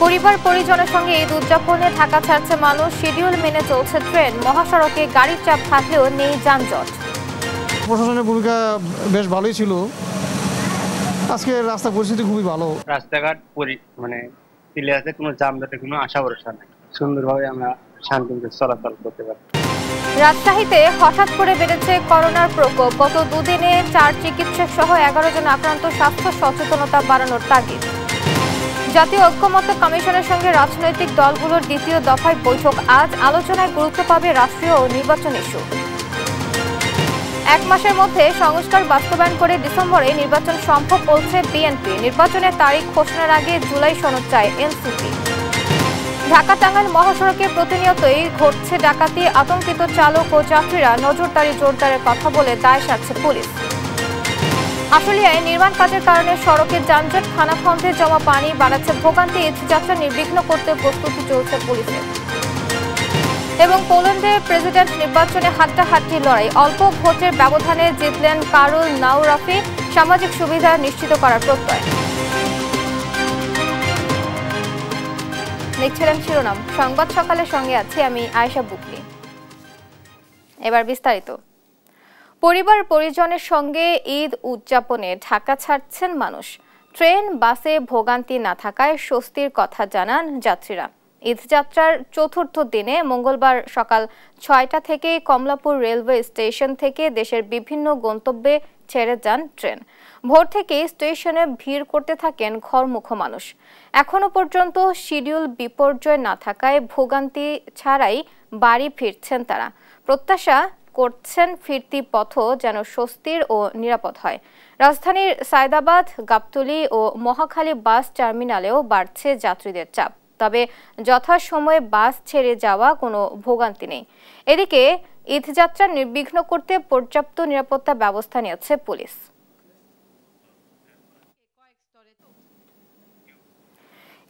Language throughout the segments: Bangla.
পরিবার পরিজনের সঙ্গে ঈদ উদযাপনে ঢাকা ছাড়ছে মানুষ। শিডিউল মেনে চলছে ট্রেন। মহাসড়কে গাড়ির চাপ থাকলেও নেই যানজট। প্রশাসনের ভূমিকা বেশ ভালোই ছিল। আজকে রাস্তা পরিস্থিতি খুবই ভালো। রাস্তাঘাট ক্লিয়ার আছে, কোনো যানজটের কোনো আশা ভরসা নেই। সুন্দরভাবে আমরা শান্তিতে চলাচল করতে পারি। রাজশাহীতে হঠাৎ করে বেড়েছে করোনার প্রকোপ। গত দুদিনে 4 চিকিৎসক সহ 11 জন আক্রান্ত। স্বাস্থ্য সচেতনতা বাড়ানোর তাগিদ। জাতীয় ঐক্যমত্য কমিশনের সঙ্গে রাজনৈতিক দলগুলোর দ্বিতীয় দফায় বৈঠক আজ। আলোচনায় গুরুত্ব পাবে রাষ্ট্রীয় ও নির্বাচন ইস্যু। 1 মাসের মধ্যে সংস্কার বাস্তবায়ন করে ডিসেম্বরে নির্বাচন সম্ভব বলছে বিএনপি। নির্বাচনের তারিখ ঘোষণার আগে জুলাই সনদ চায় এনসিপি। ঢাকা টাঙ্গাইল মহাসড়কে প্রতিনিয়তই ঘটছে ডাকাতি। আতঙ্কিত চালক ও যাত্রীরা নজরদারি জোরদারের কথা বলে দায় সারছে পুলিশ। আশুলিয়ায় নির্মাণ কাজের কারণে সড়কে যানজট। খানাখন্দে জমা পানি বাড়াচ্ছে ভোগান্তি। ঈদযাত্রা নির্বিঘ্ন করতে প্রস্তুতি চলছে পুলিশের। এবং পোল্যান্ডের প্রেসিডেন্ট নির্বাচনে হাড্ডাহাড্ডি লড়াই। অল্প ভোটের ব্যবধানে জিতলেন কারুল নাউরাফি। সামাজিক সুবিধা নিশ্চিত করার প্রত্যয়। দেখছিলেন শিরোনাম সংবাদ সকালের সঙ্গে আছি আমি আয়েশা বুকলি। এবার বিস্তারিত। পরিবার পরিজনের সঙ্গে ঈদ উদযাপনে ঢাকা ছাড়ছেন মানুষ। ট্রেন বাসে ভোগান্তি না থাকায় স্বস্তির কথা জানান যাত্রীরা। ঈদযাত্রার চতুর্থ দিনে মঙ্গলবার সকাল 6টা থেকে কমলাপুর রেলওয়ে স্টেশন থেকে দেশের বিভিন্ন গন্তব্যে ছেড়ে যান ট্রেন। ভোর থেকে স্টেশনে ভিড় করতে থাকেন ঘরমুখো মানুষ। এখনো পর্যন্ত শিডিউল বিপর্যয় না থাকায় ভোগান্তি ছাড়াই বাড়ি ফিরছেন তারা। প্রত্যাশা করছেন ফিরতি পথও যেন স্বস্তির ও নিরাপদ হয়। রাজধানীর সায়দাবাদ, গাবতলী ও মহাখালী বাস টার্মিনালেও বাড়ছে যাত্রীদের চাপ। তবে যথাসময়ে বাস ছেড়ে যাওয়া কোনো ভোগান্তি নেই। এদিকে ঈদযাত্রা নির্বিঘ্ন করতে পর্যাপ্ত নিরাপত্তা ব্যবস্থা নিয়েছে পুলিশ।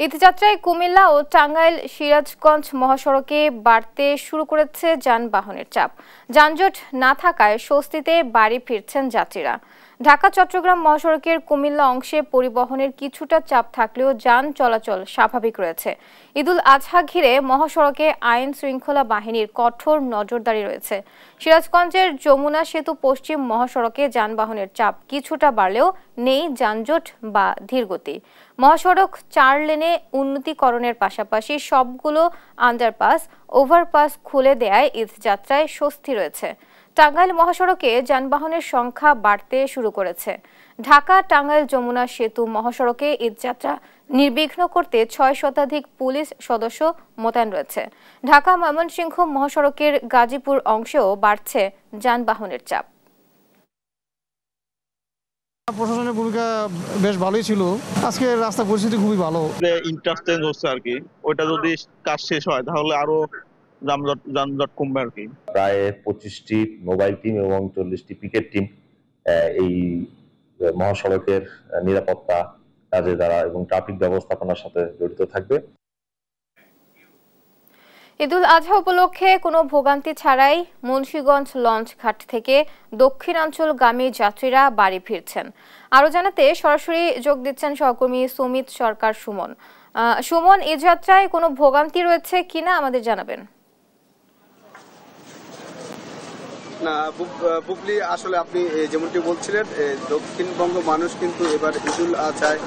ঈদযাত্রায় কুমিল্লা ও টাঙ্গাইল সিরাজগঞ্জ মহাসড়কে বাড়তে শুরু করেছে যানবাহনের চাপ। যানজট না থাকায় স্বস্তিতে বাড়ি ফিরছেন যাত্রীরা। ঢাকা চট্টগ্রাম মহাসড়কের কুমিল্লা অংশে পরিবহনের কিছুটা চাপ থাকলেও যান চলাচল স্বাভাবিক রয়েছে। ঈদুল আজহা ঘিরে মহাসড়কে আইন শৃঙ্খলা বাহিনীর কঠোর নজরদারি রয়েছে। সিরাজগঞ্জের যমুনা সেতু পশ্চিম মহাসড়কে যানবাহনের চাপ কিছুটা বাড়লেও নেই যানজট বা ধীরগতি। মহাসড়ক 4 লেনে উন্নতিকরণের পাশাপাশি সবগুলো আন্ডারপাস, ওভারপাস খুলে দেয়ায় ঈদযাত্রায় স্বস্তি রয়েছে। টাঙ্গাইল মহাসড়কে যানবাহনের সংখ্যা বাড়তে শুরু করেছে। ঢাকা টাঙ্গাইল যমুনা সেতু মহাসড়কে ঈদযাত্রা নির্বিঘ্ন করতে 6 শতাধিক পুলিশ সদস্য মোতায়েন রয়েছে। ঢাকা ময়মনসিংহ মহাসড়কের গাজীপুর অংশেও বাড়ছে যানবাহনের চাপ। প্রশাসনের ভূমিকা বেশ ভালোই ছিল। আজকে রাস্তা পরিস্থিতি খুবই ভালো। ইন্টারচেঞ্জ হচ্ছে আর কি, ওইটা যদি কাজ শেষ হয় তাহলে আরো যানজট কমবে আর কি। প্রায় 25টি মোবাইল টিম এবং 40টি পিকেট টিম এই মহাসড়কের নিরাপত্তা কাজে দ্বারা এবং ট্রাফিক ব্যবস্থাপনার সাথে জড়িত থাকবে। ঈদুল আজহা উপলক্ষে কোনো ভোগান্তি ছাড়াই মুন্সিগঞ্জ লঞ্চ ঘাট থেকে দক্ষিণাঞ্চলগামী যাত্রীরা বাড়ি ফিরছেন। আরো জানাতে সরাসরি যোগ দিচ্ছেন সহকর্মী সুমিত সরকার সুমন। সুমন, ঈদযাত্রায় কোনো ভোগান্তি রয়েছে কিনা আমাদের জানাবেন। না বুবলি, আসলে আপনি যেমনটি বলছিলেন দক্ষিণবঙ্গ মানুষ কিন্তু এবার ঈদুল আজহায়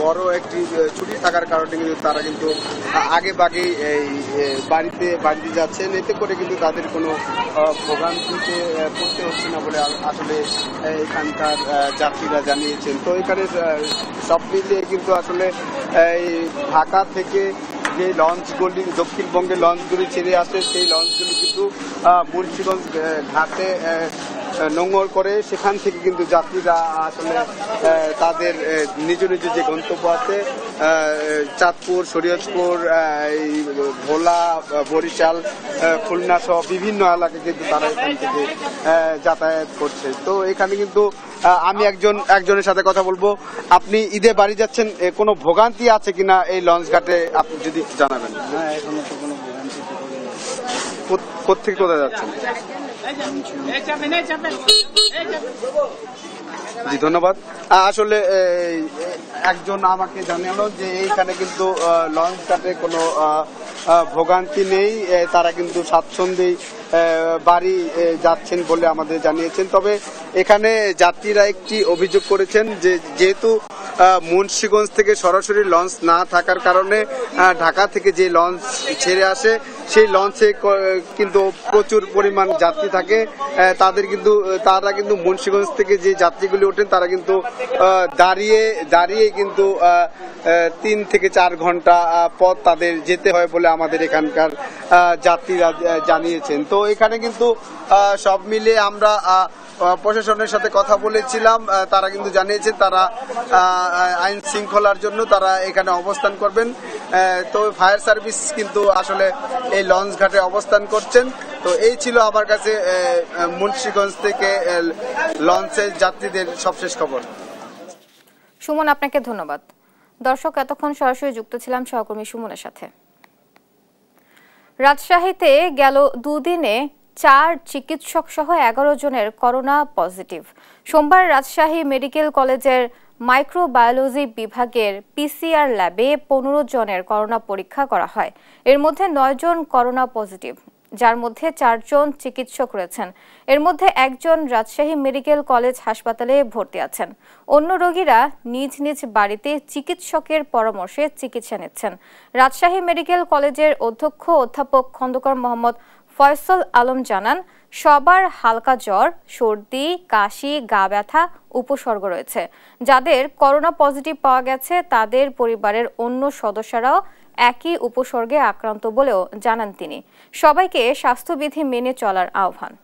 বড় একটি ছুটি থাকার কারণে কিন্তু তারা কিন্তু আগে বাগেই এই বাড়িতে যাচ্ছেন। এতে করে কিন্তু তাদের কোনো ভোগান্তিতে পড়তে হচ্ছে না বলে আসলে এখানকার যাত্রীরা জানিয়েছেন। তো এখানে সব মিলিয়ে কিন্তু আসলে এই ঢাকা থেকে যে লঞ্চগুলি দক্ষিণবঙ্গের লঞ্চগুলি ছেড়ে আসে সেই লঞ্চগুলি কিন্তু মুন্সিগঞ্জ ঘাটে নোঙর করে সেখান থেকে কিন্তু যাত্রীরা আসলে তাদের নিজ নিজ যে গন্তব্য আছে চাঁদপুর, শরীয়তপুর, ভোলা, বরিশাল, খুলনা সহ বিভিন্ন এলাকায় কিন্তু তারা এখান থেকে যাতায়াত করছে। তো এখানে কিন্তু আমি একজনের সাথে কথা বলবো। আপনি ঈদে বাড়ি যাচ্ছেন, কোনো ভোগান্তি আছে কিনা এই লঞ্চ ঘাটে আপনি যদি জানাবেন। না, এখনো তো কোনো ভোগান্তি। কোথেকে কোথায় যাচ্ছেন? জি ধন্যবাদ। আসলে একজন আমাকে জানালো যে এইখানে কিন্তু লঞ্চ ঘাটে কোনো ভোগান্তি নেই, তারা কিন্তু স্বাচ্ছন্দ্যেই বাড়ি যাচ্ছেন বলে আমাদের জানিয়েছেন। তবে এখানে যাত্রীরা একটি অভিযোগ করেছেন যে যেহেতু মুন্সিগঞ্জ থেকে সরাসরি লঞ্চ না থাকার কারণে ঢাকা থেকে যে লঞ্চ ছেড়ে আসে সেই লঞ্চে কিন্তু প্রচুর পরিমাণ যাত্রী থাকে, তারা কিন্তু মুন্সিগঞ্জ থেকে যে যাত্রীগুলি ওঠেন তারা কিন্তু দাঁড়িয়ে কিন্তু 3 থেকে 4 ঘন্টা পথ তাদের যেতে হয় বলে আমাদের এখানকার যাত্রীরা জানিয়েছেন। তো এখানে কিন্তু সব মিলে আমরা প্রশাসনের সাথে কথা বলেছিলাম, তারা কিন্তু জানিয়েছেন তারা আইন শৃঙ্খলার জন্য তারা এখানে অবস্থান করবেন। তো ফায়ার সার্ভিস কিন্তু আসলে এই লঞ্চ ঘাটে অবস্থান করছেন। তো এই ছিল আমার কাছে মুন্সিগঞ্জ থেকে লঞ্চের যাত্রীদের সবশেষ খবর। সুমন, আপনাকে ধন্যবাদ। দর্শক, এতক্ষণ সরাসরি যুক্ত ছিলাম সহকর্মী সুমনের সাথে। রাজশাহীতে গেল 2 দিনে 4 চিকিৎসক সহ 11 জনের করোনা পজিটিভ। সোমবার রাজশাহী মেডিকেল কলেজের মাইক্রোবায়োলজি বিভাগের পিসিআর ল্যাবে 15 জনের করোনা পরীক্ষা করা হয়। এর মধ্যে 9 জন করোনা পজিটিভ, যার মধ্যে 4 জন চিকিৎসক রয়েছেন। এর মধ্যে 1 জন রাজশাহী মেডিকেল কলেজ হাসপাতালে ভর্তি আছেন। অন্য রোগীরা নিজ নিজ বাড়িতে চিকিৎসকের পরামর্শে চিকিৎসা নিচ্ছেন। রাজশাহী মেডিকেল কলেজের অধ্যক্ষ অধ্যাপক খন্দকার মোহাম্মদ ফয়সল আলম জানান, সবার হালকা জ্বর, সর্দি, কাশি, গা ব্যথা উপসর্গ রয়েছে। যাদের করোনা পজিটিভ পাওয়া গেছে তাদের পরিবারের অন্য সদস্যরাও একই উপসর্গে আক্রান্ত বলেও জানান তিনি। সবাইকে স্বাস্থ্যবিধি মেনে চলার আহ্বান।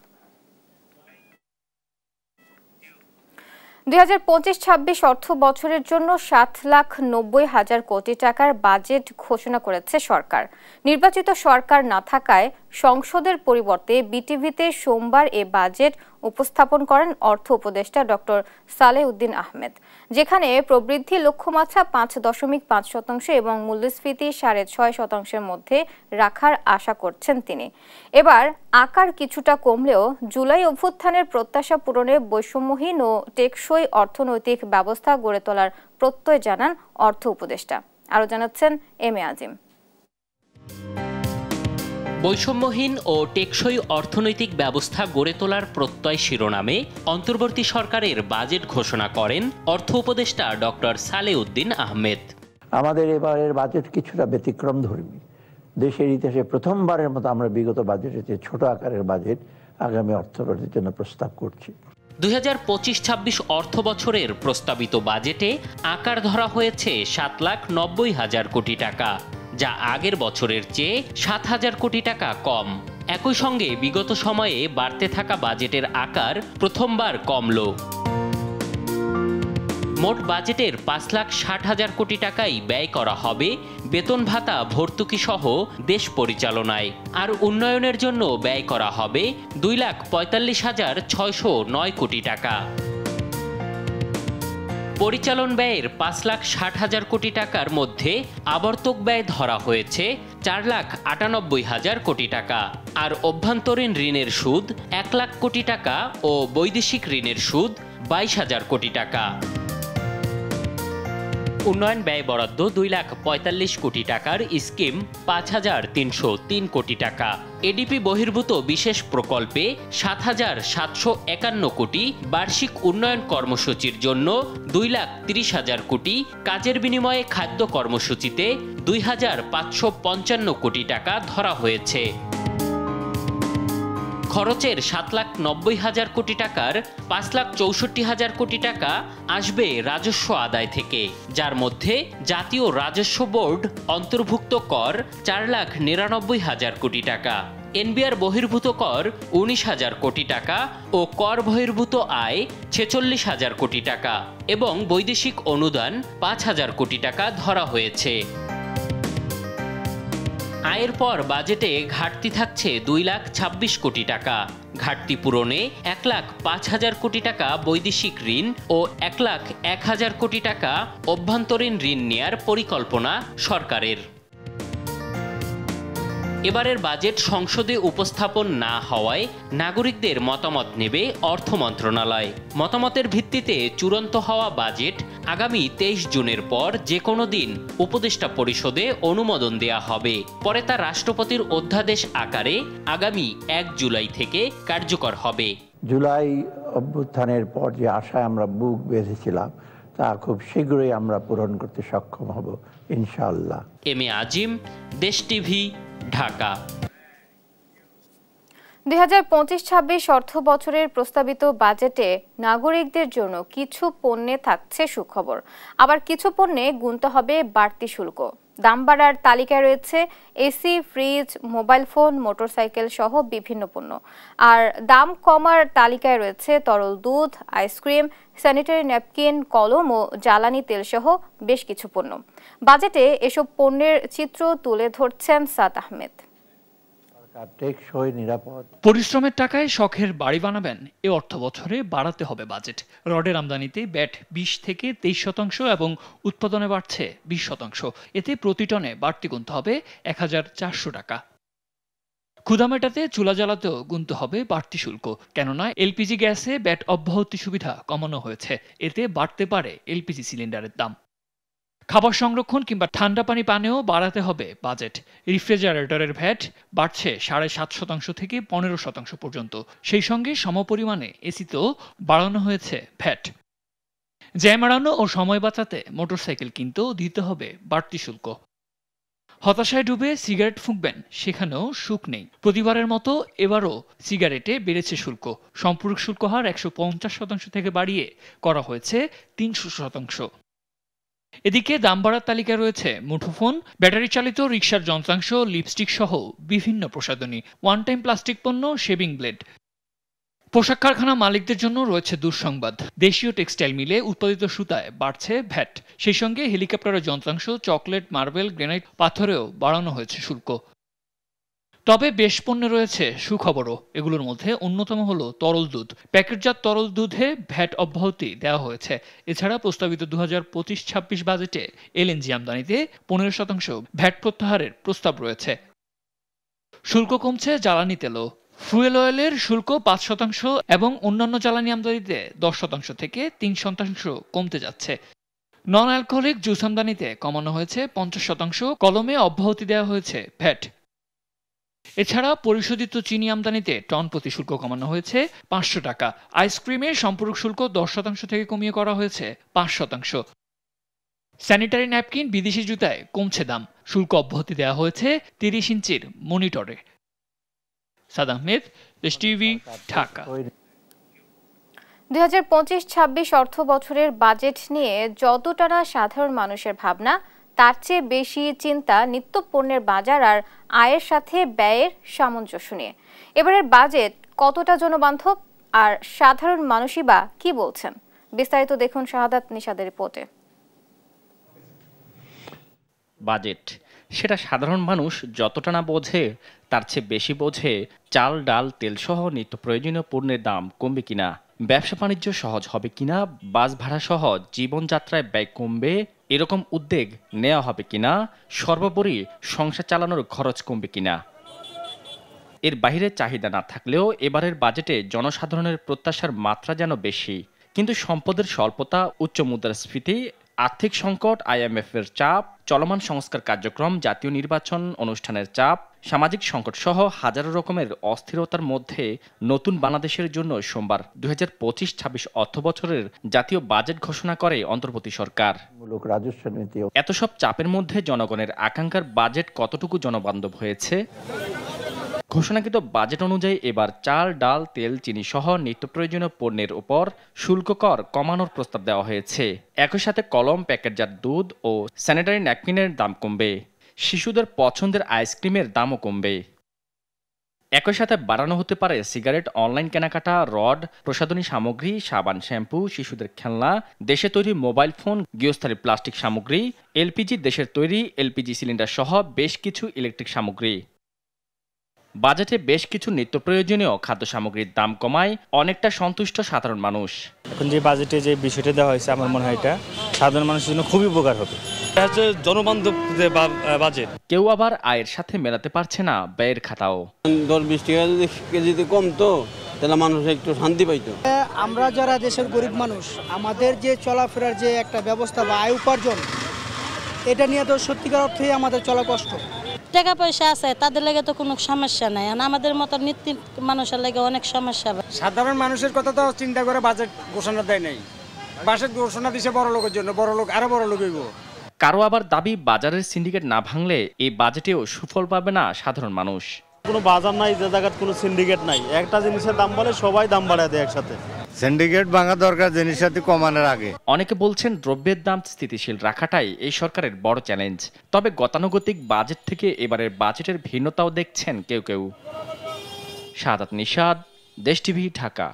2025-26 অর্থ বছরের জন্য 7,90,000 কোটি টাকার বাজেট ঘোষণা করেছে সরকার। নির্বাচিত সরকার না থাকায় সংসদের পরিবর্তে বিটিভিতে সোমবার এ বাজেট উপস্থাপন করেন অর্থ উপদেষ্টা ডক্টর সালেহ উদ্দিন আহমেদ, যেখানে প্রবৃদ্ধি লক্ষ্যমাত্রা 5.5% এবং মূল্যস্ফীতি 6.5%-এর মধ্যে রাখার আশা করছেন তিনি। এবার আকার কিছুটা কমলেও জুলাই অভ্যুত্থানের প্রত্যাশা পূরণে বৈষম্যহীন ও টেকসই অর্থনৈতিক ব্যবস্থা গড়ে তোলার প্রত্যয় জানান অর্থ উপদেষ্টা। আরও জানাচ্ছেন এম এ আজিম। বৈষম্যহীন ও টেকসই অর্থনৈতিক ব্যবস্থা গড়ে তোলার প্রত্যয় শিরোনামে অন্তর্বর্তী সরকারের বাজেট ঘোষণা করেন অর্থ উপদেষ্টা ডক্টর সালেহ উদ্দিন আহমেদ। আমাদের এবারের বাজেট কিছুটা ব্যতিক্রম ধর্মী। দেশের ইতিহাসে প্রথমবারের মতো আমরা বিগত বাজেটের চেয়ে ছোট আকারের বাজেট আগামী অর্থবর্ষের জন্য প্রস্তাব করছি। 2025-26 অর্থ বছরের প্রস্তাবিত বাজেটে আকার ধরা হয়েছে 7,90,000 কোটি টাকা, যা আগের বছরের চেয়ে 7,000 কোটি টাকা কম। একই সঙ্গে বিগত সময়ে বাড়তে থাকা বাজেটের আকার প্রথমবার কমল। মোট বাজেটের 5,60,000 কোটি টাকাই ব্যয় করা হবে বেতন ভাতা, ভর্তুকি সহ দেশ পরিচালনায়, আর উন্নয়নের জন্য ব্যয় করা হবে 2,45,609 কোটি টাকা। পরিচালন ব্যয়ের 5,60,000 কোটি টাকার মধ্যে আবর্তক ব্যয় ধরা হয়েছে 4,98,000 কোটি টাকা, আর অভ্যন্তরীণ ঋণের সুদ 1 লাখ কোটি টাকা ও বৈদেশিক ঋণের সুদ 22,000 কোটি টাকা। উন্নয়ন ব্যয় বরাদ্দ 2,45,00,000 কোটি টাকার স্কিম 5,303 কোটি টাকা। এডিপি বহির্ভূত বিশেষ প্রকল্পে 7,751 কোটি, বার্ষিক উন্নয়ন কর্মসূচির জন্য 2,30,000 কোটি, কাজের বিনিময়ে খাদ্য কর্মসূচিতে 2,555 কোটি টাকা ধরা হয়েছে। খরচের 7,90,000 কোটি টাকার 5,64,000 কোটি টাকা আসবে রাজস্ব আদায় থেকে, যার মধ্যে জাতীয় রাজস্ব বোর্ড অন্তর্ভুক্ত কর 4,99,000 কোটি টাকা, এনবিআর বহির্ভূত কর 19,000 কোটি টাকা ও কর বহির্ভূত আয় 46,000 কোটি টাকা এবং বৈদেশিক অনুদান 5,000 কোটি টাকা ধরা হয়েছে। আয়ের পর বাজেটে ঘাটতি থাকছে 2,26,00,000 কোটি টাকা। ঘাটতি পূরণে 1,05,000 কোটি টাকা বৈদেশিক ঋণ ও 1,01,000 কোটি টাকা অভ্যন্তরীণ ঋণ নেয়ার পরিকল্পনা সরকারের। এবারের বাজেট সংসদে উপস্থাপন না হওয়ায় নাগরিকদের মতামত নেবে অর্থ মন্ত্রণালয়। মতামতের ভিত্তিতে চূড়ান্ত হওয়া বাজেট আগামী 23 জুনের পর যে কোনো দিন উপদেষ্টা পরিষদে অনুমোদন দেয়া হবে। পরে তা রাষ্ট্রপতির অধ্যাদেশ আকারে আগামী 1 জুলাই থেকে কার্যকর হবে। জুলাই অভ্যুত্থানের পর যে আশায় আমরা বুক বেঁধেছিলাম তা খুব শীঘ্রই আমরা পূরণ করতে সক্ষম হব ইনশাআল্লাহ। এম এ আজিম, দেশ টিভি, ঢাকা। 2025-26 অর্থ বছরের প্রস্তাবিত বাজেটে নাগরিকদের জন্য কিছু পণ্যে থাকছে সুখবর, আবার কিছু পণ্যে গুনতে হবে বাড়তি শুল্ক। দাম বাড়ার তালিকায় রয়েছে AC, fridge, mobile phone, motorcycle সহ বিভিন্ন পণ্য। আর দাম কমার তালিকায় রয়েছে তরল দুধ, আইসক্রিম, স্যানিটারি ন্যাপকিন, কলম ও জ্বালানি তেল সহ বেশ কিছু পণ্য। বাজেটে এসব পণ্যের চিত্র তুলে ধরছেন সাদ আহমেদ। টেকসই, নিরাপদ, পরিশ্রমের টাকায় শখের বাড়ি বানাবেন, এ অর্থ বছরে বাড়াতে হবে বাজেট। রডের আমদানিতে ব্যাট 20 থেকে 23% এবং উৎপাদনে বাড়ছে 20%। এতে প্রতি টনে বাড়তি গুনতে হবে 1400 টাকা। ক্ষুধা মেটাতে চুলা জ্বালাতেও গুনতে হবে বাড়তি শুল্ক, কেননা এলপিজি গ্যাসে ব্যাট অব্যাহতি সুবিধা কমানো হয়েছে। এতে বাড়তে পারে এলপিজি সিলিন্ডারের দাম। খাবার সংরক্ষণ কিংবা ঠান্ডা পানি পানেও বাড়াতে হবে বাজেট। রিফ্রিজারেটরের ভ্যাট বাড়ছে 7.5% থেকে 15% পর্যন্ত। সেই সঙ্গে সমপরিমাণে এসিতেও বাড়ানো হয়েছে ভ্যাট। জ্যাম এড়ানো ও সময় বাঁচাতে মোটরসাইকেল কিনতেও দিতে হবে বাড়তি শুল্ক। হতাশায় ডুবে সিগারেট ফুঁকবেন, সেখানেও সুখ নেই। প্রতিবারের মতো এবারও সিগারেটে বেড়েছে শুল্ক। সম্পূরক শুল্ক হার 150% থেকে বাড়িয়ে করা হয়েছে 300%। এদিকে দাম বাড়ার তালিকায় রয়েছে মুঠোফোন, ব্যাটারি চালিত রিকশার যন্ত্রাংশ, লিপস্টিক সহ বিভিন্ন প্রসাধনী, ওয়ান টাইম প্লাস্টিক পণ্য, শেভিং ব্লেড। পোশাক কারখানা মালিকদের জন্য রয়েছে দুঃসংবাদ। দেশীয় টেক্সটাইল মিলে উৎপাদিত সুতায় বাড়ছে ভ্যাট। সেই সঙ্গে হেলিকপ্টারের যন্ত্রাংশ, চকলেট, মার্বেল, গ্রেনাইট, পাথরেও বাড়ানো হয়েছে শুল্ক। তবে বেশ পণ্যে রয়েছে সুখবরও। এগুলোর মধ্যে অন্যতম হলো তরল দুধ। প্যাকেটজাত তরল দুধে ভ্যাট অব্যাহতি দেওয়া হয়েছে। এছাড়া প্রস্তাবিত 2025-26 বাজেটে এলএনজি আমদানিতে 15% ভ্যাট প্রত্যাহারের প্রস্তাব রয়েছে। শুল্ক কমছে জ্বালানি তেলও। ফুয়েল অয়েলের শুল্ক 5% এবং অন্যান্য জ্বালানি আমদানিতে 10% থেকে 3% কমতে যাচ্ছে। নন অ্যালকোহলিক জুস আমদানিতে কমানো হয়েছে 50%, কলমে অব্যাহতি দেওয়া হয়েছে ভ্যাট। এছাড়া পরিশোধিত চিনি আমদানিতে টন প্রতি শুল্ক কমানো হয়েছে 500 টাকা। আইসক্রিমের সম্পূরক শুল্ক 10% থেকে কমিয়ে করা হয়েছে 5%। স্যানিটারি ন্যাপকিন, বিদেশি জুতায় কমছে দাম। শুল্ক অব্যাহতি দেওয়া হয়েছে 30 ইঞ্চির মনিটরে। সাদ আহমেদ, দেশ টিভি, ঢাকা। 2025-26 অর্থ বছরের বাজেট নিয়ে যতটা না সাধারণ মানুষের ভাবনা, তার চেয়ে বেশি চিন্তা নিত্য পণ্যের বাজার আর আয়ের সাথে ব্যয়ের সামঞ্জস্য নিয়ে। এবারের বাজেট কতটা জনবান্ধব আর সাধারণ মানুষই বা কি বলছেন, বিস্তারিত দেখুন শাহাদাত নিশাদের রিপোর্টে। বাজেট সেটা সাধারণ মানুষ যতটা না বোঝে তার চেয়ে বেশি বোঝে চাল, ডাল, তেলসহ নিত্য প্রয়োজনীয় পণ্যের দাম কমবে কিনা, ব্যবসা বাণিজ্য সহজ হবে কিনা, বাস ভাড়া সহ জীবনযাত্রায় ব্যয় কমবে এরকম উদ্যোগ নেওয়া হবে কিনা, সর্বোপরি সংসার চালানোর খরচ কমবে কিনা। এর বাইরে চাহিদা না থাকলেও এবারের বাজেটে জনসাধারণের প্রত্যাশার মাত্রা যেন বেশি। কিন্তু সম্পদের স্বল্পতা, উচ্চ মুদ্রাস্ফীতি, আর্থিক সংকট, IMF এর চাপ, চলমান সংস্কার কার্যক্রম, জাতীয় নির্বাচন অনুষ্ঠানের চাপ, সামাজিক সংকট সহ হাজারো রকমের অস্থিরতার মধ্যে নতুন বাংলাদেশের জন্য সোমবার 2025-26 অর্থবছরের জাতীয় বাজেট ঘোষণা করে অন্তর্বর্তী সরকার। এত সব চাপের মধ্যে জনগণের আকাঙ্ক্ষার বাজেট কতটুকু জনবান্ধব হয়েছে? ঘোষণাকৃত বাজেট অনুযায়ী এবার চাল, ডাল, তেল, চিনি সহ নিত্য প্রয়োজনীয় পণ্যের উপর শুল্ক কর কমানোর প্রস্তাব দেওয়া হয়েছে। একই সাথে কলম, প্যাকেটজাত দুধ ও স্যানিটারি ন্যাপকিনের দাম কমবে। শিশুদের পছন্দের আইসক্রিমের দামও কমবে। একই সাথে বাড়ানো হতে পারে সিগারেট, অনলাইন কেনাকাটা, রড, প্রসাধনী সামগ্রী, সাবান, শ্যাম্পু, শিশুদের খেলনা, দেশে তৈরি মোবাইল ফোন, গৃহস্থালী প্লাস্টিক সামগ্রী, এলপিজি, দেশের তৈরি এলপিজি সিলিন্ডার সহ বেশ কিছু ইলেকট্রিক সামগ্রী। বাজেটে বেশ কিছু নিত্য প্রয়োজনীয় খাদ্য সামগ্রীর দাম কমায় অনেকটা সন্তুষ্ট সাধারণ মানুষ। এখন যে বাজেটে যে বিষয়টা দেওয়া হয়েছে আমার মনে হয় এটা সাধারণ মানুষের জন্য খুবই উপকার হবে। এটা হচ্ছে জনবান্ধব বাজেট। কেউ আবার আয়ের সাথে মেলাতে পারছে না ব্যয়ের খাতাও। 10-20 টাকা যদি কেজিতে কম তো তাহলে মানুষ একটু শান্তি পাইতো। আমরা যারা দেশের গরিব মানুষ আমাদের যে চলাফেরার যে একটা ব্যবস্থা বা আয় উপার্জন এটা নিয়ে তো সত্যিকার অর্থেই আমাদের চলা কষ্ট। টাকা পয়সা আছে তাদের লাগে তো কোনো সমস্যা নাই, আর আমাদের মতো নিত্য মানুষের লাগে অনেক সমস্যা। সাধারণ মানুষের কথা তো চিন্তা করে বাজেট ঘোষণা দেয় নাই। বাজেট ঘোষণা দিছে বড় লোকের জন্য, বড় লোক আরো বড় লোক হইব। কারো আবার দাবি বাজারের সিন্ডিকেট না ভাঙলে এই বাজেটেও সুফল পাবে না সাধারণ মানুষ। কোনো বাজার নাই যে জায়গায় কোনো সিন্ডিকেট নাই, একটা জিনিসের দাম বলে সবাই দাম বাড়ায় দেয় একসাথে। সিন্ডিকেট ভাঙা দরকার জিনিসটা কমানোর আগে। অনেকে বলছেন দ্রব্যের দাম স্থিতিশীল রাখাটাই এই সরকারের বড় চ্যালেঞ্জ। তবে গতানুগতিক বাজেট থেকে এবারের বাজেটের ভিন্নতাও দেখছেন কেউ কেউ। শাহাদাত নিশাদ, দেশ টিভি, ঢাকা।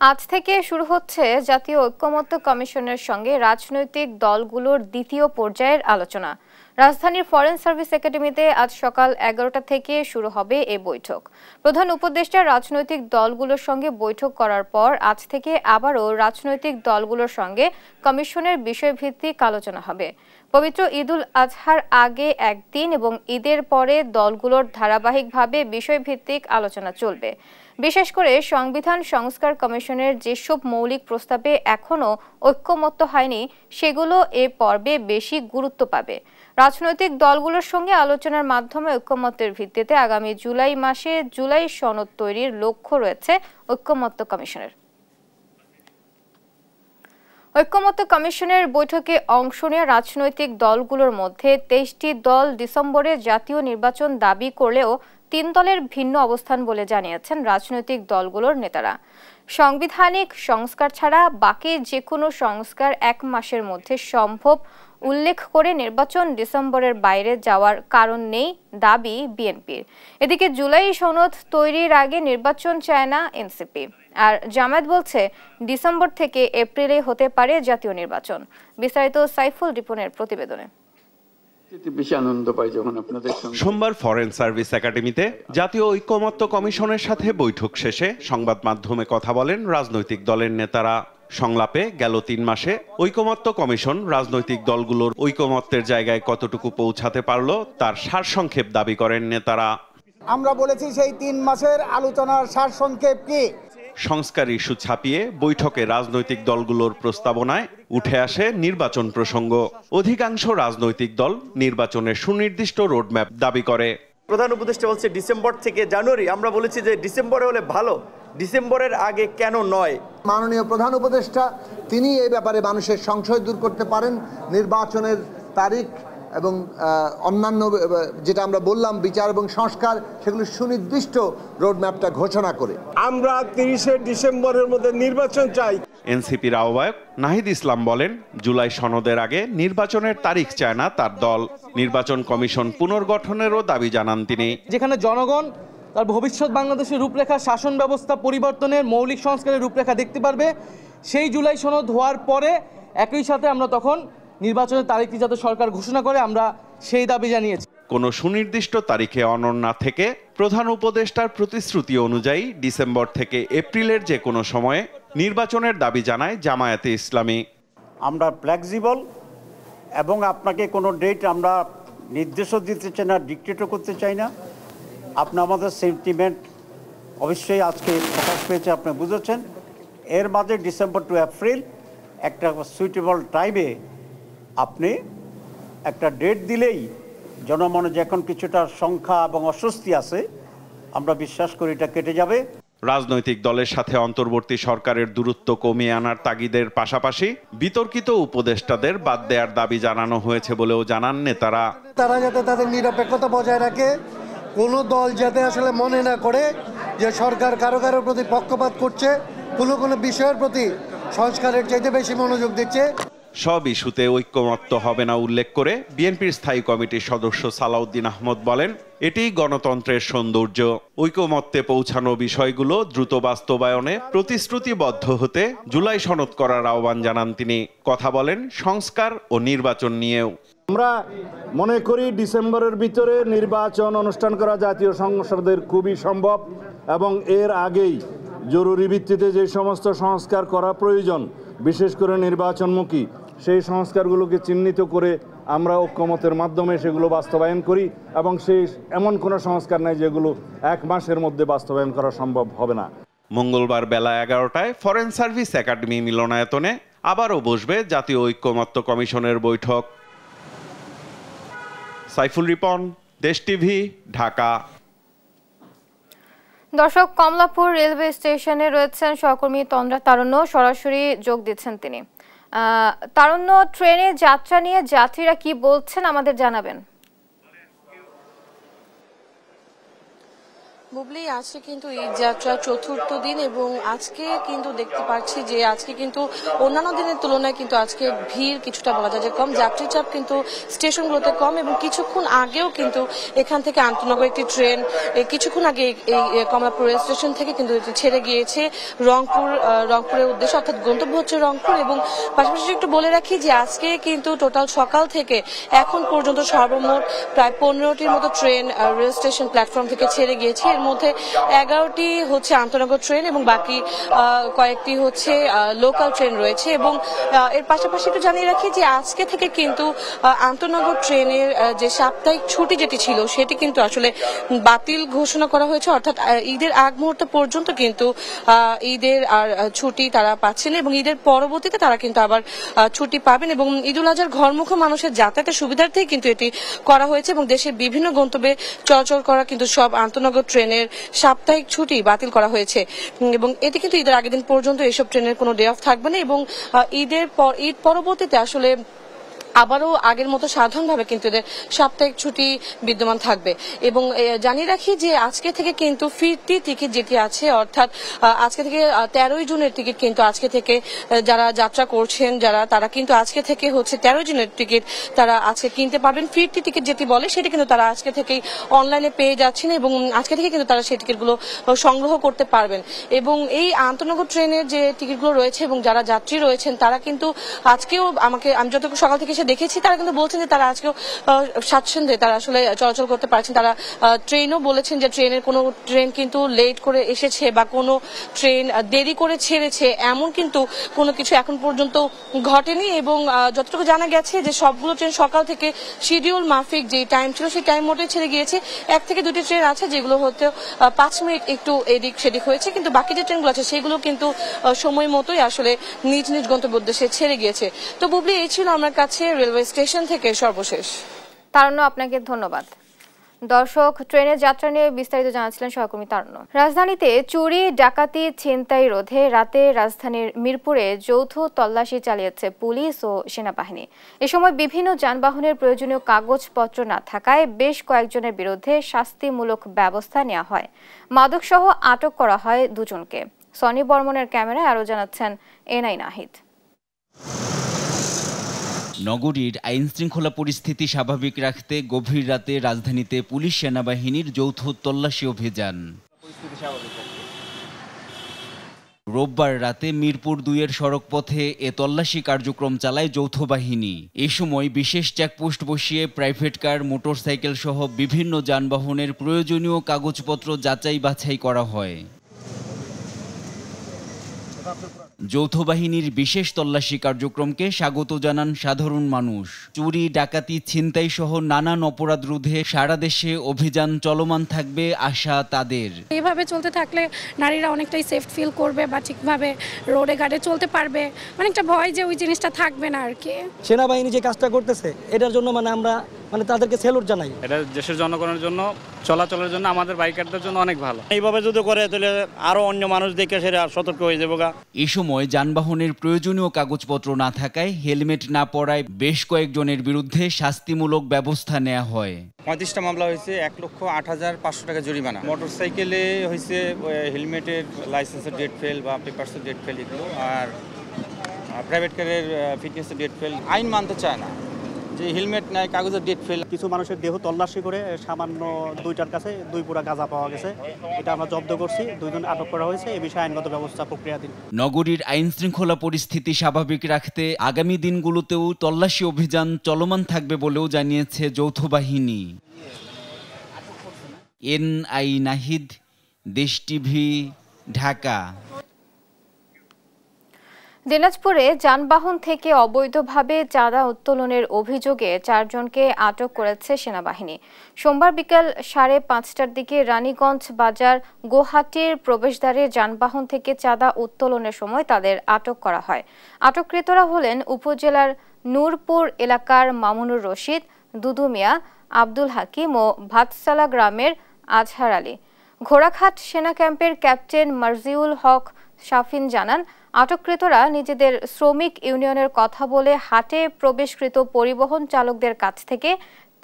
আজ থেকে শুরু হচ্ছে জাতীয় ঐক্যমত্য কমিশনের সঙ্গে রাজনৈতিক দলগুলোর দ্বিতীয় পর্যায়ের আলোচনা। রাজধানীর ফরেন সার্ভিস একাডেমিতে আজ সকাল 11টা থেকে শুরু হবে এই বৈঠক। প্রধান উপদেষ্টা রাজনৈতিক দলগুলোর সঙ্গে বৈঠক করার পর আজ থেকে আবারও রাজনৈতিক দলগুলোর সঙ্গে কমিশনের বিষয়ভিত্তিক আলোচনা হবে। পবিত্র ঈদুল আজহার আগে একদিন এবং ঈদের পরে দলগুলোর ধারাবাহিকভাবে বিষয়ভিত্তিক আলোচনা চলবে। বিশেষ করে সংবিধান সংস্কার কমিশনের যেসব মৌলিক প্রস্তাবে এখনও ঐক্যমত্য হয়নি সেগুলো এ পর্বে বেশি গুরুত্ব পাবে। রাজনৈতিক দলগুলোর সঙ্গে আলোচনার মাধ্যমে ঐক্যমত্যের ভিত্তিতে আগামী জুলাই মাসে জুলাই সনদ তৈরির লক্ষ্য রয়েছে ঐক্যমত্য কমিশনের। ঐক্যমত্য কমিশনের বৈঠকে অংশ নেওয়া রাজনৈতিক দলগুলোর মধ্যে 23টি দল ডিসেম্বরে জাতীয় নির্বাচন দাবি করলেও 3 দলের ভিন্ন অবস্থান বলে জানিয়েছেন রাজনৈতিক দলগুলোর নেতারা। সাংবিধানিক সংস্কার ছাড়া বাকি যে কোনো সংস্কার 1 মাসের মধ্যে সম্ভব উল্লেখ করে নির্বাচন ডিসেম্বরের বাইরে যাওয়ার কারণ নেই দাবি বিএনপির। এদিকে জুলাই সনদ তৈরির আগে নির্বাচন চায় না এনসিপি। আর জামায়াত বলছে ডিসেম্বর থেকে এপ্রিলে হতে পারে জাতীয় নির্বাচন। বিস্তারিত সাইফুল রিপনের প্রতিবেদনে। সোমবার ফরেন সার্ভিস একাডেমিতে জাতীয় ঐক্যমত্য কমিশনের সাথে বৈঠক শেষে সংবাদ মাধ্যমে কথা বলেন রাজনৈতিক দলের নেতারা। সংলাপে গেল 3 মাসে ঐকমত্য কমিশন রাজনৈতিক দলগুলোর ঐকমত্যের জায়গায় কতটুকু পৌঁছাতে পারলো তার সারসংক্ষেপ দাবি করেন নেতারা। আমরা বলেছি সেই 3 মাসের আলোচনার সারসংক্ষেপ কি? সংস্কার ইস্যু ছাপিয়ে বৈঠকে রাজনৈতিক দলগুলোর প্রস্তাবনায় উঠে আসে নির্বাচন প্রসঙ্গ। অধিকাংশ রাজনৈতিক দল নির্বাচনের সুনির্দিষ্ট রোডম্যাপ দাবি করে। প্রধান উপদেষ্টা বলছে ডিসেম্বর থেকে জানুয়ারি। আমরা বলেছি যে ডিসেম্বরে হলে ভালো, ডিসেম্বরের আগে কেন নয়? মাননীয় প্রধান উপদেষ্টা তিনি এই ব্যাপারে মানুষের সংশয় দূর করতে পারেন। নির্বাচনের তারিখ এবং অন্যান্য যেটা আমরা বললাম বিচার এবং সংস্কার সেগুলো সুনির্দিষ্ট রোডম্যাপটা ঘোষণা করে আমরা 30শে ডিসেম্বরের মধ্যে নির্বাচন চাই। এনসিপির আহ্বায়ক নাহিদ ইসলাম বলেন জুলাই সনদের আগে নির্বাচনের তারিখ চায় না তার দল। নির্বাচন কমিশন পুনর্গঠনেরও দাবি জানান তিনি। যেখানে জনগণ তার ভবিষ্যৎ বাংলাদেশের রূপরেখা, শাসন ব্যবস্থা পরিবর্তনের মৌলিক সংস্কারের রূপরেখা দেখতে পারবে, সেই জুলাই সনদ হওয়ার পরে একই সাথে আমরা তখন নির্বাচনের তারিখটি যাতে সরকার ঘোষণা করে আমরা সেই দাবি জানিয়েছি। কোনো সুনির্দিষ্ট তারিখে অনড় না থেকে প্রধান উপদেষ্টার প্রতিশ্রুতি অনুযায়ী ডিসেম্বর থেকে এপ্রিলের যে কোনো সময়ে নির্বাচনের দাবি জানায় জামায়াতে ইসলামী। আমরা ফ্লেক্সিবল এবং আপনাকে কোনো ডেট আমরা নির্দেশও দিতে চাই না, ডিক্টেটও করতে চাই না। আপনি আমাদের সেন্টিমেন্ট অবশ্যই আজকে প্রকাশ পেয়েছে, আপনি বুঝেছেন। এর মাঝে ডিসেম্বর টু এপ্রিল একটা সুইটেবল টাইমে আপনি একটা ডেট দিলেই জনমনে যে এখন কিছুটা সংখ্যা এবং অস্বস্তি আছে আমরা বিশ্বাস করি এটা কেটে যাবে। রাজনৈতিক দলের সাথে অন্তর্বর্তী সরকারের দূরত্ব কমিয়ে আনার তাগিদের পাশাপাশি বিতর্কিত উপদেষ্টাদের বাদ দেওয়ার দাবি জানানো হয়েছে বলেও জানান নেতারা। তারা যাতে তাদের নিরপেক্ষতা বজায় রাখে, কোনো দল যাতে আসলে মনে না করে যে সরকার কারো কারোর প্রতি পক্ষপাত করছে, কোনো বিষয়ের প্রতি সংস্কারের চাইতে বেশি মনোযোগ দিচ্ছে। সব ইস্যুতে ঐক্যমত্য হবে না উল্লেখ করে বিএনপির স্থায়ী কমিটির সদস্য সালাউদ্দিন আহমদ বলেন, এটি গণতন্ত্রের সৌন্দর্য। ঐকমত্যে পৌঁছানো বিষয়গুলো দ্রুত বাস্তবায়নে প্রতিশ্রুতিবদ্ধ হতে জুলাই সনদ করার আহ্বান জানান তিনি। কথা বলেন সংস্কার ও নির্বাচন নিয়েও। আমরা মনে করি ডিসেম্বরের ভিতরে নির্বাচন অনুষ্ঠান করা জাতীয় সংসদের খুবই সম্ভব এবং এর আগেই জরুরি ভিত্তিতে যে সমস্ত সংস্কার করা প্রয়োজন, বিশেষ করে নির্বাচনমুখী, সেই সংস্কারগুলোকে চিহ্নিত করে আমরা ঐক্যমতের মাধ্যমে সেগুলো বাস্তবায়ন করি এবং সেই এমন কোনো সংস্কার নাই যেগুলো 1 মাসের মধ্যে বাস্তবায়ন করা সম্ভব হবে না। মঙ্গলবার বেলা 11টায় ফরেন সার্ভিস একাডেমি মিলনায়তনে আবারও বসবে জাতীয় ঐক্যমত্য কমিশনের বৈঠক। সাইফুল রিপন, দেশ টিভি, ঢাকা। দর্শক, কমলাপুর রেলওয়ে স্টেশনে রয়েছেন সহকর্মী তন্দ্রা তারুণ্য, সরাসরি যোগ দিচ্ছেন তিনি। তারুণ্য, ট্রেনে যাত্রা নিয়ে যাত্রীরা কি বলছেন আমাদের জানাবেন। বুবলি, আজকে কিন্তু এই যাত্রার 4র্থ দিন এবং আজকে কিন্তু দেখতে পাচ্ছি যে আজকে কিন্তু অন্যান্য দিনের তুলনায় কিন্তু আজকে ভিড় কিছুটা বলা যায় যে কম, যাত্রী চাপ কিন্তু স্টেশনগুলোতে কম এবং কিছুক্ষণ আগেও কিন্তু এখান থেকে আন্তনগর একটি ট্রেন কিছুক্ষণ আগে এই কমলাপুর রেল স্টেশন থেকে কিন্তু ছেড়ে গিয়েছে রংপুরের উদ্দেশ্যে, অর্থাৎ গন্তব্য হচ্ছে রংপুর। এবং পাশাপাশি একটু বলে রাখি যে আজকে কিন্তু টোটাল সকাল থেকে এখন পর্যন্ত সর্বমোট প্রায় 15টির মতো ট্রেন রেল স্টেশন প্ল্যাটফর্ম থেকে ছেড়ে গিয়েছে। এর মধ্যে 11টি হচ্ছে আন্তনগর ট্রেন এবং বাকি কয়েকটি হচ্ছে লোকাল ট্রেন রয়েছে। এবং এর পাশাপাশি একটু জানিয়ে রাখি যে আজকে থেকে কিন্তু আন্তনগর ট্রেনের যে সাপ্তাহিক ছুটি যেটি ছিল সেটি কিন্তু আসলে বাতিল ঘোষণা করা হয়েছে, অর্থাৎ ঈদের আগ মুহূর্ত পর্যন্ত কিন্তু ঈদের আর ছুটি তারা পাচ্ছেন এবং ঈদের পরবর্তীতে তারা কিন্তু আবার ছুটি পাবেন। এবং ঈদুল আজহার ঘরমুখী মানুষের যাতায়াতের সুবিধার্থেই কিন্তু এটি করা হয়েছে এবং দেশের বিভিন্ন গন্তব্যে চলাচল করা কিন্তু সব আন্তনগর ট্রেনের সাপ্তাহিক ছুটি বাতিল করা হয়েছে এবং এটি কিন্তু ঈদের আগের দিন পর্যন্ত এসব ট্রেনের কোনো ডে অফ থাকবে না এবং ঈদ পরবর্তীতে আসলে আবারও আগের মতো সাধারণভাবে কিন্তু এদের সাপ্তাহিক ছুটি বিদ্যমান থাকবে। এবং জানিয়ে রাখি যে আজকে থেকে কিন্তু ফিরতি টিকিট যেটি আছে, অর্থাৎ আজকে থেকে 13ই জুনের টিকিট কিন্তু আজকে থেকে যারা যাত্রা করছেন তারা কিন্তু আজকে থেকে হচ্ছে 13 জুনের টিকিট তারা আজকে কিনতে পারবেন। ফিরতি টিকিট যেটি বলে সেটি কিন্তু তারা আজকে থেকেই অনলাইনে পেয়ে যাচ্ছেন এবং আজকে থেকে কিন্তু তারা সেই টিকিটগুলো সংগ্রহ করতে পারবেন। এবং এই আন্তনগর ট্রেনের যে টিকিটগুলো রয়েছে এবং যারা যাত্রী রয়েছেন তারা কিন্তু আজকেও আমি যতটুকু সকাল থেকে দেখেছি তারা কিন্তু বলছেন যে তারা আজকেও স্বাচ্ছন্দ্যে তারা আসলে চলাচল করতে পারছেন। তারা ট্রেনও বলেছেন যে কোনো ট্রেন কিন্তু লেট করে এসেছে বা কোনো ট্রেন দেরি করে ছেড়েছে এমন কিন্তু কোনো কিছু এখন পর্যন্ত ঘটেনি। এবং যতটুকু জানা গেছে যে সবগুলো ট্রেন সকাল থেকে শিডিউল মাফিক যে টাইম ছিল সেই টাইম মতোই ছেড়ে গিয়েছে। 1 থেকে 2টি ট্রেন আছে যেগুলো হতে 5 মিনিট একটু এদিক সেদিক হয়েছে, কিন্তু বাকি যে ট্রেনগুলো আছে সেগুলো কিন্তু সময় মতোই আসলে নিজ নিজ গন্তব্য উদ্দেশ্যে ছেড়ে গিয়েছে। তো বুবলি, এই ছিল আমার কাছে রেলওয়ে স্টেশন থেকে সর্বশেষ। তারুণ্য, আপনাকে ধন্যবাদ। দর্শক, ট্রেনের যাত্রা নিয়ে বিস্তারিত জানাচ্ছিলেন সহকর্মী তারুণ্য। রাজধানীতে চুরি, ডাকাতি, ছিনতাই রোধে রাতে রাজধানীর মিরপুরে যৌথ তল্লাশি চালিয়েছে পুলিশ ও সেনাবাহিনী। এ সময় বিভিন্ন যানবাহনের প্রয়োজনীয় কাগজপত্র না থাকায় বেশ কয়েকজনের বিরুদ্ধে শাস্তিমূলক ব্যবস্থা নেওয়া হয়। মাদকসহ আটক করা হয় 2 জনকে। সনি বর্মনের ক্যামেরায় আরও জানাচ্ছেন এনআই নাহিদ। নগরীর আইন শৃঙ্খলা পরিস্থিতি স্বাভাবিক রাখতে গভীর রাতে রাজধানীতে পুলিশ সেনাবাহিনীর যৌথ তল্লাশি অভিযান। রোববার রাতে মিরপুর 2-এর সড়কপথে এ তল্লাশি কার্যক্রম চালায় যৌথ বাহিনী। এ সময় বিশেষ চেকপোস্ট বসিয়ে প্রাইভেট কার, মোটরসাইকেল সহ বিভিন্ন যানবাহনের প্রয়োজনীয় কাগজপত্র যাচাই বাছাই করা হয়। যৌথ বাহিনীর বিশেষ তল্লাশি কার্যক্রমকে স্বাগত জানান সাধারণ মানুষ। চুরি, ডাকাতি, ছিনতাই সহ নানান অপরাধ রোধে সারা দেশে অভিযান চলমান থাকবে আশা তাদের। এইভাবে চলতে থাকলে নারীরা অনেকটাই সেফ ফিল করবে বা ঠিকভাবে রোডে ঘাটে চলতে পারবে, মানে একটা ভয় যে ওই জিনিসটা থাকবে না আর কি। সেনাবাহিনী যে কাজটা করতেছে এটার জন্য আমরা তাদেরকে স্যালুট জানাই। এটা দেশের জনগণের জন্য, চলাচলের জন্য, আমাদের বাইকারদের জন্য অনেক ভালো। এইভাবে যদি করে তাহলে আরো অন্য মানুষ দেখে সেটা সতর্ক হয়ে যাবে। এই সময় যানবাহনের প্রয়োজনীয় কাগজপত্র না থাকায়, হেলমেট না পরায় বেশ কয়েকজনের বিরুদ্ধে শাস্তিমূলক ব্যবস্থা নেওয়া হয়। 35টা মামলা হয়েছে, 1,08,500 টাকা জরিমানা। মোটরসাইকেলে হয়েছে হেলমেটের লাইসেন্সের ডেট ফেল বা পেপারসের ডেট ফেল এগুলো, আর প্রাইভেট কারের ফিটনেসে ডেট ফেল আইন মানতে চায় না, যে হেলমেট নাই, কাগজের ডেট ফেল। কিছু মানুষের দেহ তল্লাশি করে সামান্য 2টার কাছে 2 পুরা গাঁজা পাওয়া গেছে, এটা আমরা জব্দ করছি, 2 জন আটক করা হয়েছে, এ বিষয়ে আইনগত ব্যবস্থা প্রক্রিয়াধীন। নগরীর আইন শৃঙ্খলা পরিস্থিতি স্বাভাবিক রাখতে আগামী দিনগুলোতেও তল্লাশি অভিযান চলমান থাকবে বলেও জানিয়েছে যৌথ বাহিনী। এনআই নাহিদ, দেশ টিভি, ঢাকা। দিনাজপুরে যানবাহন থেকে অবৈধভাবে চাঁদা উত্তোলনের অভিযোগে 4 জনকে আটক করেছে সেনাবাহিনী। সোমবার বিকাল 5:30টার দিকে রানীগঞ্জ বাজার গোহাটির প্রবেশদ্বারে যানবাহন থেকে চাঁদা উত্তোলনের সময় তাদের আটক করা হয়। আটককৃতরা হলেন উপজেলার নূরপুর এলাকার মামুনুর রশিদ, দুদু মিয়া, আব্দুল হাকিম ও ভাতসালা গ্রামের আজহার আলী। ঘোড়াঘাট সেনা ক্যাম্পের ক্যাপ্টেন মার্জিউল হক শাফিন জানান, আটককৃতরা নিজেদের শ্রমিক ইউনিয়নের কথা বলে হাটে প্রবেশকৃত পরিবহন চালকদের কাছ থেকে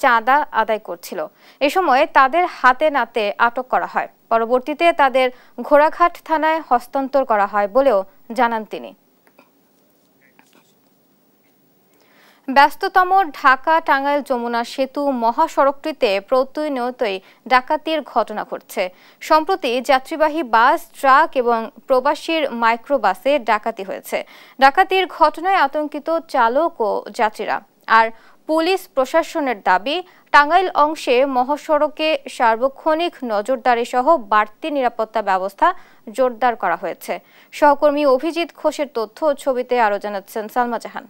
চাঁদা আদায় করছিল। এ সময় তাদের হাতে নাতে আটক করা হয়। পরবর্তীতে তাদের ঘোড়াঘাট থানায় হস্তান্তর করা হয় বলেও জানান তিনি। ব্যস্ততম ঢাকা-টাঙ্গাইল যমুনা সেতু মহাসড়কটিতে প্রতিনিয়তই ডাকাতির ঘটনা ঘটছে। সম্প্রতি যাত্রীবাহী বাস, ট্রাক এবং প্রবাসীর মাইক্রোবাসে ডাকাতি হয়েছে। ডাকাতির ঘটনায় আতঙ্কিত চালক ও যাত্রীরা। আর পুলিশ প্রশাসনের দাবি, টাঙ্গাইল অংশে মহাসড়কে সার্বক্ষণিক নজরদারি সহ বাড়তি নিরাপত্তা ব্যবস্থা জোরদার করা হয়েছে। সহকর্মী অভিজিৎ ঘোষের তথ্য ও ছবিতে আরও জানাচ্ছেন সালমা জাহান।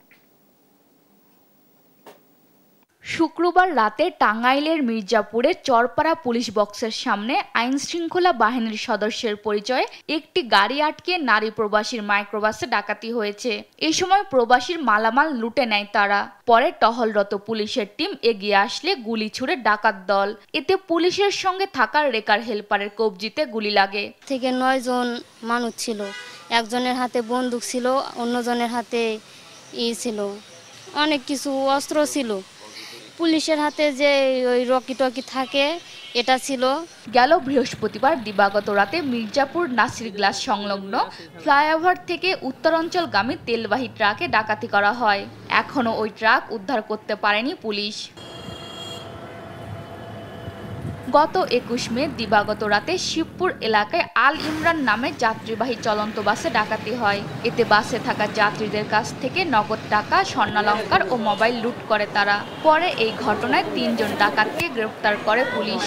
শুক্রবার রাতে টাঙ্গাইলের মির্জাপুরে চরপাড়া পুলিশ বক্সের সামনে আইন শৃঙ্খলা বাহিনীর সদস্যের পরিচয়ে একটি গাড়ি আটকে নারী প্রবাসীর মাইক্রোবাসে ডাকাতি হয়েছে। এ সময় প্রবাসীর মালামাল লুটে নেয় তারা। পরে টহলরত পুলিশের টিম এগিয়ে আসলে গুলি ছুড়ে ডাকাত দল। এতে পুলিশের সঙ্গে থাকা রেকার হেলপারের কবজিতে গুলি লাগে। থেকে 9 জন মানুষ ছিল, একজনের হাতে বন্দুক ছিল, অন্যজনের হাতে ছিল অনেক কিছু অস্ত্র ছিল। পুলিশের হাতে যে ওই রকি টকি থাকে এটা ছিল। গেল বৃহস্পতিবার দিবাগত রাতে মির্জাপুর নাসির গ্লাস সংলগ্ন ফ্লাইওভার থেকে উত্তরাঞ্চলগামী তেলবাহী ট্রাকে ডাকাতি করা হয়। এখনও ওই ট্রাক উদ্ধার করতে পারেনি পুলিশ। গত 21 মে দিবাগত রাতে শিবপুর এলাকায় আল ইমরান নামে যাত্রীবাহী চলন্ত বাসে ডাকাতি হয়। এতে বাসে থাকা যাত্রীদের কাছ থেকে নগদ টাকা, স্বর্ণালংকার ও মোবাইল লুট করে তারা। পরে এই ঘটনায় 3 জন ডাকাতকে গ্রেফতার করে পুলিশ।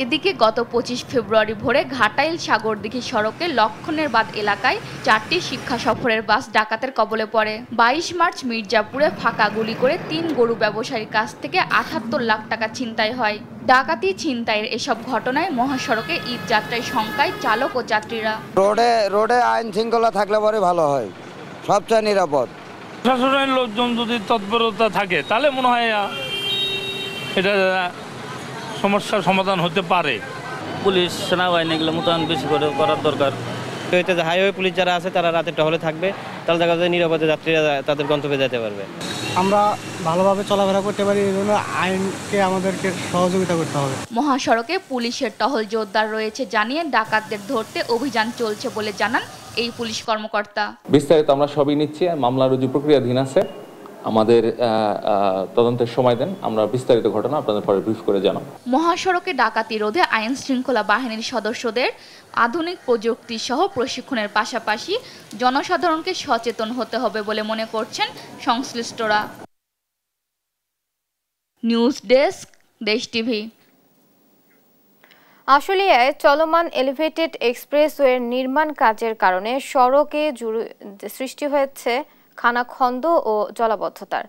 এদিকে গত 25 ফেব্রুয়ারি ভোরে ঘাটাইল সাগরদিঘি সড়কে লক্ষণের বাদ এলাকায় 4টি শিক্ষা সফরের বাস ডাকাতের কবলে পড়ে। 22 মার্চ মির্জাপুরে ফাঁকা গুলি করে 3 গরু ব্যবসায়ীর কাছ থেকে 78 লাখ টাকা ছিনতাই হয়। ডাকাতি, ছিনতাইয়ের এসব ঘটনায় মহাসড়কে ঈদ যাত্রায় শঙ্কায় চালক ও যাত্রীরা। রোডে আইন শৃঙ্খলা থাকলে পরে ভালো হয়, সবচেয়ে নিরাপদ। প্রশাসনের লোকজন যদি তৎপরতা থাকে তাহলে মনে হয় এটা সমস্যার সমাধান হতে পারে। পুলিশ, সেনাবাহিনী এগুলো মোতায়েন বেশি করে করার দরকার। হাইওয়ে পুলিশ যারা আছে তারা রাতে টহলে থাকবে, তাহলে দেখা যায় নিরাপদে যাত্রীরা তাদের গন্তব্যে যেতে পারবে। আমরা ভালোভাবে চলাফেরা করতে পারি, এই জন্য আইনকে আমাদেরকে সহযোগিতা করতে হবে। মহাসড়কে পুলিশের টহল জোরদার রয়েছে জানিয়ে ডাকাতদের ধরতে অভিযান চলছে বলে জানান এই পুলিশ কর্মকর্তা। বিস্তারিত আমরা সবই নিচ্ছি, মামলা রুজু প্রক্রিয়াধীন আছে, আমাদের তদন্তের সময় দেন, আমরা বিস্তারিত ঘটনা আপনাদের পরে ব্রিফ করে জানাবো। মহাসড়কে ডাকাতি রোধে আইন শৃঙ্খলা বাহিনীর সদস্যদের আধুনিক প্রযুক্তি সহ প্রশিক্ষণের পাশাপাশি জনসাধারণকে সচেতন হতে হবে বলে মনে করছেন সংশ্লিষ্টরা। নিউজ ডেস্ক, দেশ টিভি। আশুলিয়ায় চলমান এলিভেটেড এক্সপ্রেসওয়ের নির্মাণ কাজের কারণে সড়কে সৃষ্টি হয়েছে খানাখন্দ ও জলাবদ্ধতার।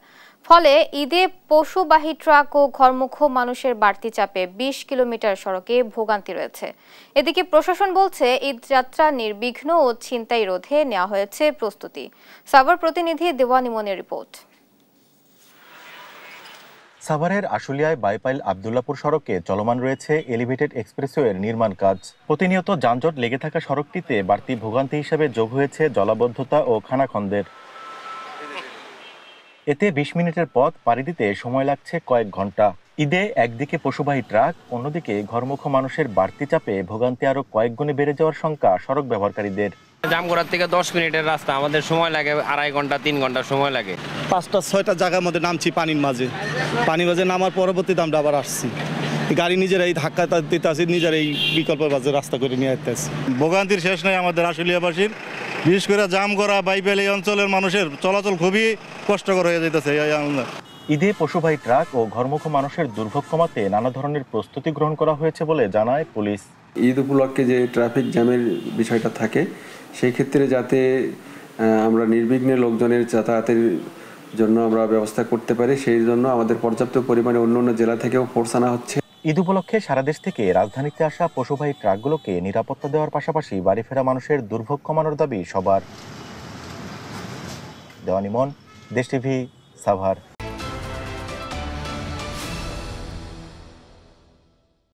ফলে ঈদে পশুবাহী ট্রাক ও ঘরমুখো মানুষের বাড়তি চাপে 20 কিলোমিটার সড়কে ভোগান্তি রয়েছে। এদিকে প্রশাসন বলছে ঈদ যাত্রা নির্বিঘ্ন ও ছিনতাই রোধে নেওয়া হয়েছে প্রস্তুতি। সাভার প্রতিনিধি দেওয়ান ইমনের রিপোর্ট। সাভারের আশুলিয়ায় বাইপাইল আব্দুল্লাপুর সড়কে চলমান রয়েছে এলিভেটেড এক্সপ্রেসওয়ের নির্মাণ কাজ। প্রতিনিয়ত যানজট লেগে থাকা সড়কটিতে বাড়তি ভোগান্তি হিসেবে যোগ হয়েছে জলাবদ্ধতা ও খানাখন্দের। এতে 20 মিনিটের পথ পাড়ি দিতে সময় লাগছে কয়েক ঘন্টা। ঈদে একদিকে পশুবাহী ট্রাক, অন্যদিকে ঘরমুখ মানুষের বাড়তি চাপে ভোগান্তি আরো কয়েক গুণে বেড়ে যাওয়ার শঙ্কা সড়ক ব্যবহারকারীদের। জামগড়ার থেকে 10 মিনিটের রাস্তা, আমাদের সময় লাগে 2.5 ঘন্টা 3 ঘন্টা সময় লাগে। 5টা-6টা জায়গার মধ্যে নামছি পানির মাঝে নামার পরবর্তীতে আমরা আবার আসছি। গাড়ি নিজেরাই ধাক্কা দিতে আসি, নিজেরাই বিকল্প বাজে রাস্তা করে নিয়ে আসতে আসি। ভোগান্তির শেষ নেই আমাদের আশুলিয়াবাসীর, বিশেষ করে জামগড়া বাইপাইল এই অঞ্চলের মানুষের চলাচল খুবই কষ্টকর হয়ে যেতেছে। ঈদে পশুবাহী ট্রাক ও ঘরমুখ মানুষের দুর্ভোগ কমাতে নানা ধরনের প্রস্তুতি গ্রহণ করা হয়েছে বলে জানায় পুলিশ। ঈদ উপলক্ষে যে ট্রাফিক জ্যামের বিষয়টা থাকে, সেই ক্ষেত্রে যাতে আমরা নির্বিঘ্নে লোকজনের যাতায়াতের জন্য আমরা ব্যবস্থা করতে পারি, সেই জন্য আমাদের পর্যাপ্ত পরিমাণে অন্যান্য জেলা থেকেও ফোর্স আনা হচ্ছে। ঈদ উপলক্ষে সারা দেশ থেকে রাজধানীতে আসা পশুবাহী ট্রাকগুলোকে নিরাপত্তা দেওয়ার পাশাপাশি বাড়ি ফেরা মানুষের দুর্ভোগ কমানোর দাবি সবার। দেওয়ান ইমন, দেশ টিভি, সাভার।